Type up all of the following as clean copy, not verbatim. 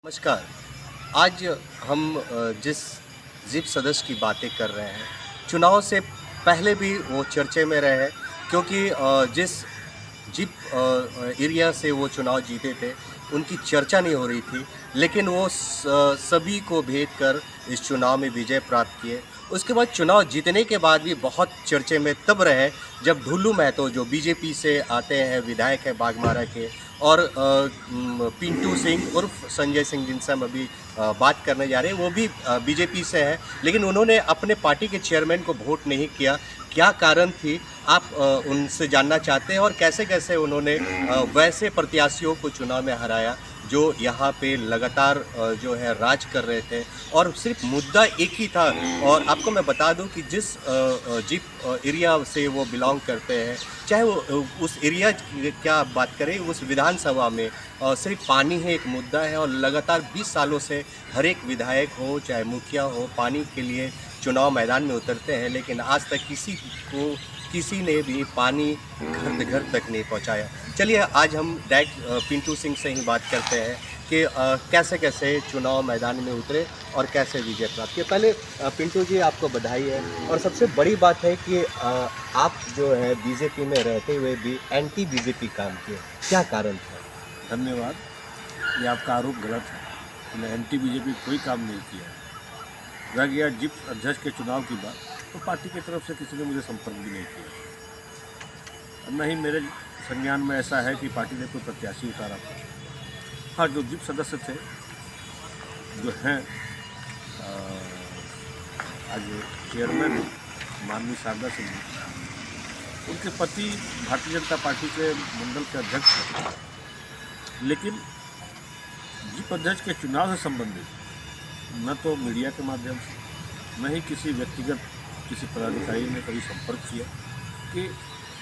नमस्कार। आज हम जिस जिप सदस्य की बातें कर रहे हैं, चुनाव से पहले भी वो चर्चे में रहे हैं क्योंकि जिस जिप एरिया से वो चुनाव जीते थे, उनकी चर्चा नहीं हो रही थी, लेकिन वो सभी को भेद कर इस चुनाव में विजय प्राप्त किए। उसके बाद चुनाव जीतने के बाद भी बहुत चर्चे में तब रहे, जब ढुल्लू महतो जो बीजेपी से आते हैं, विधायक हैं बाघमारा के, और पिंटू सिंह उर्फ संजय सिंह जिनसे हम अभी बात करने जा रहे हैं, वो भी बीजेपी से हैं, लेकिन उन्होंने अपने पार्टी के चेयरमैन को वोट नहीं किया। क्या कारण थी? आप उनसे जानना चाहते हैं और कैसे-कैसे उन्होंने वैसे प्रत्याशियों को चुनाव में हराया जो यहाँ पे लगातार जो है राज कर रहे थे, और सिर्फ मुद्दा एक ही था। और आपको मैं बता दूं कि जिस जिप एरिया से वो बिलोंग करते हैं, चाहे वो उस एरिया की क्या आप बात करें, उस विधानसभा में सिर्फ पानी है एक मुद्दा है, और लगातार 20 सालों से हर एक विधायक हो चाहे मुखिया हो, पानी के लिए चुनाव मैदान में उतरते हैं, लेकिन आज तक किसी ने भी पानी घर तक नहीं पहुंचाया। चलिए आज हम डायरेक्ट पिंटू सिंह से ही बात करते हैं कि कैसे चुनाव मैदान में उतरे और कैसे विजय प्राप्त किए। पहले पिंटू जी, आपको बधाई है, और सबसे बड़ी बात है कि आप जो है बीजेपी में रहते हुए भी एंटी बीजेपी काम किए, क्या कारण था? धन्यवाद। ये आपका आरोप गलत है। मैंने एंटी बीजेपी कोई काम नहीं किया। रह गया जिप अध्यक्ष के चुनाव की बात, तो पार्टी की तरफ से किसी ने मुझे संपर्क भी नहीं किया। न ही मेरे संज्ञान में ऐसा है कि पार्टी ने कोई प्रत्याशी उतारा था। हाँ, जो जिप सदस्य थे, जो हैं आज चेयरमैन माननीय शारदा सिंह जी, उनके पति भारतीय जनता पार्टी के मंडल के अध्यक्ष थे, लेकिन जिप अध्यक्ष के चुनाव से संबंधित न तो मीडिया के माध्यम से, न ही किसी व्यक्तिगत किसी पदाधिकारी ने कभी संपर्क किया कि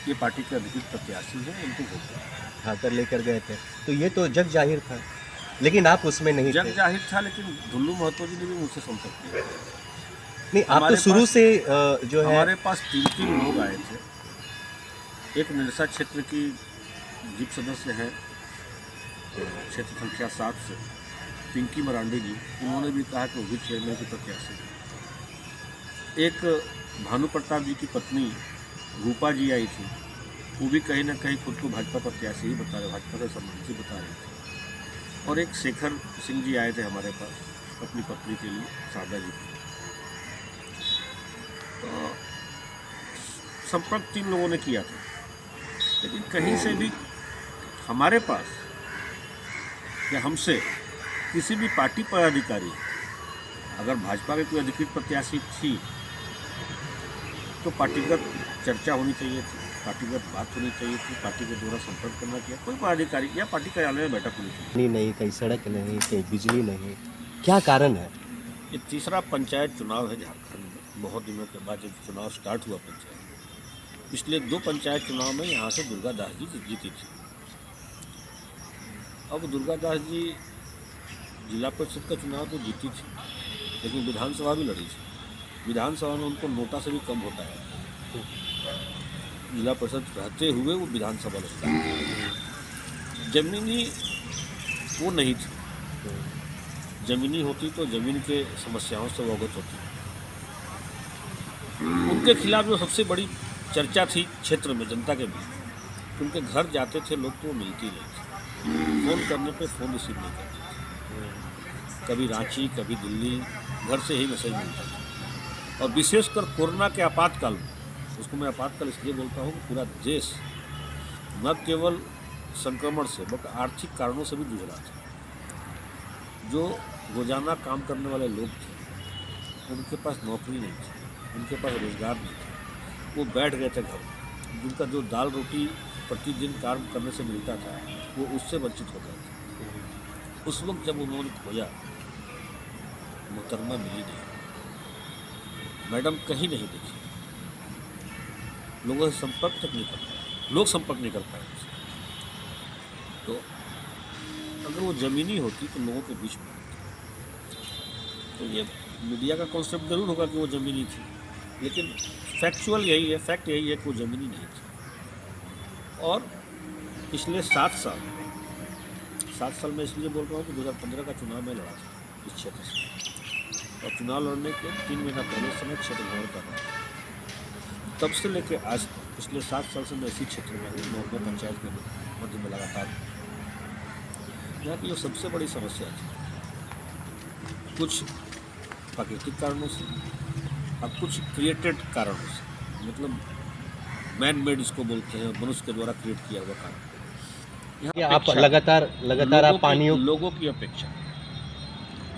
ये पार्टी के अधिकृत प्रत्याशी हैं, इनको वोट दें। खाकर लेकर गए थे, तो ये तो जग जाहिर था, लेकिन आप उसमें नहीं थे। जग जाहिर था, लेकिन ढुल्लू महतो जी ने भी मुझसे संपर्क किया। नहीं, आप तो शुरू से जो है हमारे पास तीन लोग आए थे। एक निरसा क्षेत्र की जिप सदस्य हैं, क्षेत्र संख्या 7 से पिंकी मरांडी जी, उन्होंने भी कहा कि वो भी चेयरमैन की प्रत्याशी है। एक भानु प्रताप जी की पत्नी रूपा जी आई थी, वो भी कहीं ना कहीं खुद को भाजपा प्रत्याशी ही बता रहे, भाजपा से संबंधित ही बता रहे थे। और एक शेखर सिंह जी आए थे हमारे पास अपनी पत्नी के लिए, शारदा जी की। तो संपर्क 3 लोगों ने किया था, लेकिन कहीं से भी हमारे पास या हमसे किसी भी पार्टी पदाधिकारी, अगर भाजपा के कोई अधिकृत प्रत्याशी थी तो पार्टीगत चर्चा होनी चाहिए थी, पार्टीगत बात होनी चाहिए थी, पार्टी के द्वारा संपर्क करना चाहिए। कोई पदाधिकारी या पार्टी कार्यालय में बैठक होनी चाहिए। नहीं, कहीं सड़क नहीं, कहीं बिजली नहीं, क्या कारण है? ये तीसरा पंचायत चुनाव है झारखंड में। बहुत दिनों के बाद जब चुनाव स्टार्ट हुआ पंचायत, पिछले 2 पंचायत चुनाव में यहाँ से दुर्गा दास जी जीती थी। अब दुर्गा दास जी जिला परिषद का चुनाव तो जीती थी, लेकिन विधानसभा भी लड़ी थी। विधानसभा में उनको नोटा से भी कम होता है। जिला परिषद रहते हुए वो विधानसभा लड़ता है। जमीनी वो नहीं थी। जमीनी होती तो जमीन के समस्याओं से अवगत होती। उनके खिलाफ जो सबसे बड़ी चर्चा थी क्षेत्र में जनता के बीच, उनके घर जाते थे लोग तो वो मिलती नहीं थी। फ़ोन करने पे फ़ोन रिसीव नहीं करते थे। कभी रांची, कभी दिल्ली, घर से ही मैसेज मिलता था। और विशेषकर कोरोना के आपातकाल में, उसको मैं आपातकाल इसलिए बोलता हूँ कि पूरा देश न केवल संक्रमण से बल्कि आर्थिक कारणों से भी जूझ रहा था। जो रोजाना काम करने वाले लोग थे, उनके पास नौकरी नहीं थी, उनके पास रोजगार नहीं था, वो बैठ गए थे घर। जिनका जो दाल रोटी प्रतिदिन काम करने से मिलता था, वो उससे वंचित हो गए थे। उस वक्त जब उन्होंने खोजा, मुहतरमा मिली नहीं, मैडम कहीं नहीं दिखी, लोगों से संपर्क तक नहीं कर पाए, लोग संपर्क नहीं कर पाए उनसे। तो अगर वो ज़मीनी होती तो लोगों के बीच में होती। तो ये मीडिया का कॉन्सेप्ट जरूर होगा कि वो ज़मीनी थी, लेकिन फैक्चुअल यही है, फैक्ट यही है कि वो ज़मीनी नहीं थी। और पिछले 7 साल 7 साल में इसलिए बोल रहा हूँ कि 2015 का चुनाव में लड़ा था इस क्षेत्र से, और चुनाव लड़ने के 3 महीना पहले से मैं क्षेत्र भ्रमण कर रहा हूँ। तब से लेकर आज तक पिछले 7 साल से मैं इसी क्षेत्र में हूँ, नौगढ़ पंचायत के मध्य में लगातार हूँ। यहाँ की जो सबसे बड़ी समस्या थी, कुछ प्राकृतिक कारणों से और कुछ क्रिएटेड कारणों से, मतलब मैन मेड इसको बोलते हैं, मनुष्य के द्वारा क्रिएट किया हुआ कारण। कि आप लगातार आप पानियों लोगों की अपेक्षा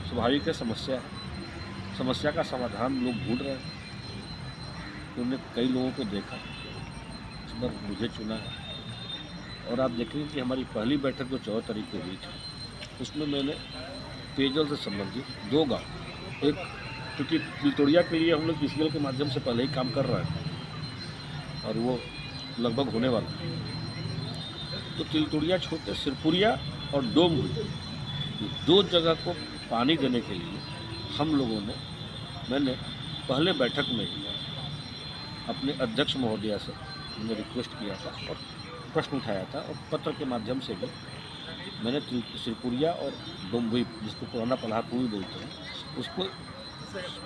स्वाभाविक है, समस्या का समाधान लोग ढूंढ रहे हैं। उन्होंने कई लोगों को देखा, इस बार मुझे चुना है, और आप देखेंगे कि हमारी पहली बैठक जो 14 तारीख को हुई थी, उसमें मैंने पेयजल से संबंधित 2 गाँव, एक क्योंकि तिलतोड़िया के लिए हम लोग पीसीएल के माध्यम से पहले ही काम कर रहे हैं और वो लगभग होने वाला है, तो तिलतोड़िया छोड़कर सिरपुरिया और डोमहुई, 2 जगह को पानी देने के लिए हम लोगों ने, मैंने पहले बैठक में ही अपने अध्यक्ष महोदया से मैंने रिक्वेस्ट किया था और प्रश्न उठाया था, और पत्र के माध्यम से भी मैंने सिरपुरिया और डोमहुई, जिसको पुराना पल्हापुर बोलते हैं, उसको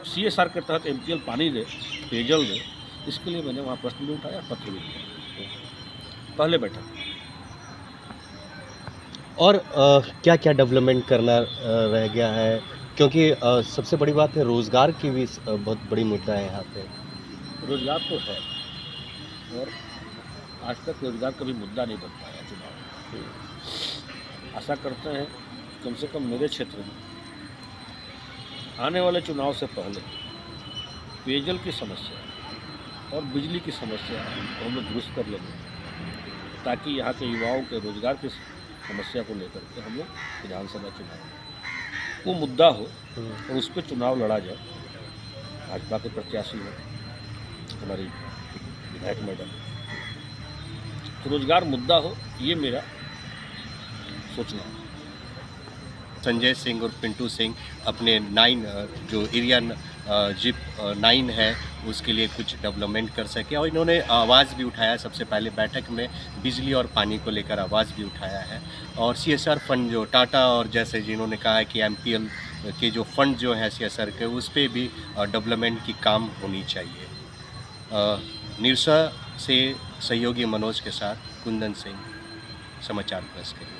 CSR के तहत MPL पानी दे, पेयजल दे, इसके लिए मैंने वहाँ प्रश्न भी उठाया, पत्र भी दिया पहले बैठक। और क्या क्या डेवलपमेंट करना रह गया है, क्योंकि सबसे बड़ी बात है रोज़गार की भी बहुत बड़ी मुद्दा है यहाँ पे। रोजगार तो है, और आज तक रोजगार कभी मुद्दा नहीं बन पाया चुनाव में। आशा करते हैं कम से कम मेरे क्षेत्र में आने वाले चुनाव से पहले पेयजल की समस्या और बिजली की समस्या को हम लोग दुरुस्त कर लेंगे, ताकि यहाँ के युवाओं के रोजगार की समस्या को लेकर के हम लोग विधानसभा चुनाव वो मुद्दा हो और उस पर चुनाव लड़ा जाए। भाजपा के प्रत्याशी हैं हमारी विधायक मैडम, तो रोजगार मुद्दा हो, ये मेरा सोचना है। संजय सिंह और पिंटू सिंह अपने 9 जो एरिया जिप 9 है उसके लिए कुछ डेवलपमेंट कर सके, और इन्होंने आवाज़ भी उठाया। सबसे पहले बैठक में बिजली और पानी को लेकर आवाज़ भी उठाया है, और CSR फंड जो टाटा और जैसे जिन्होंने कहा है कि MPL के जो फंड जो हैं CSR के, उस पर भी डेवलपमेंट की काम होनी चाहिए। निरसा से सहयोगी मनोज के साथ कुंदन सिंह, समाचार प्लस के लिए।